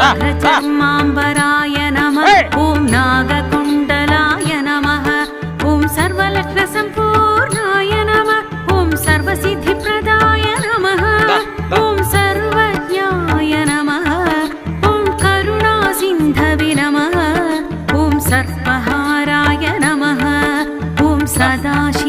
व्याघ्रचर्माम्बराय नमः। ॐ नागकुण्डलाय नमः। ॐ सर्वलक्ष्मसम्पूर्णाय नमः। ॐ सर्वसिद्धिप्रदाय नमः। ॐ सर्वज्ञाय नमः। ॐ करुणासिन्धवे नमः। ॐ सर्पहाराय नमः। ॐ सदाशिव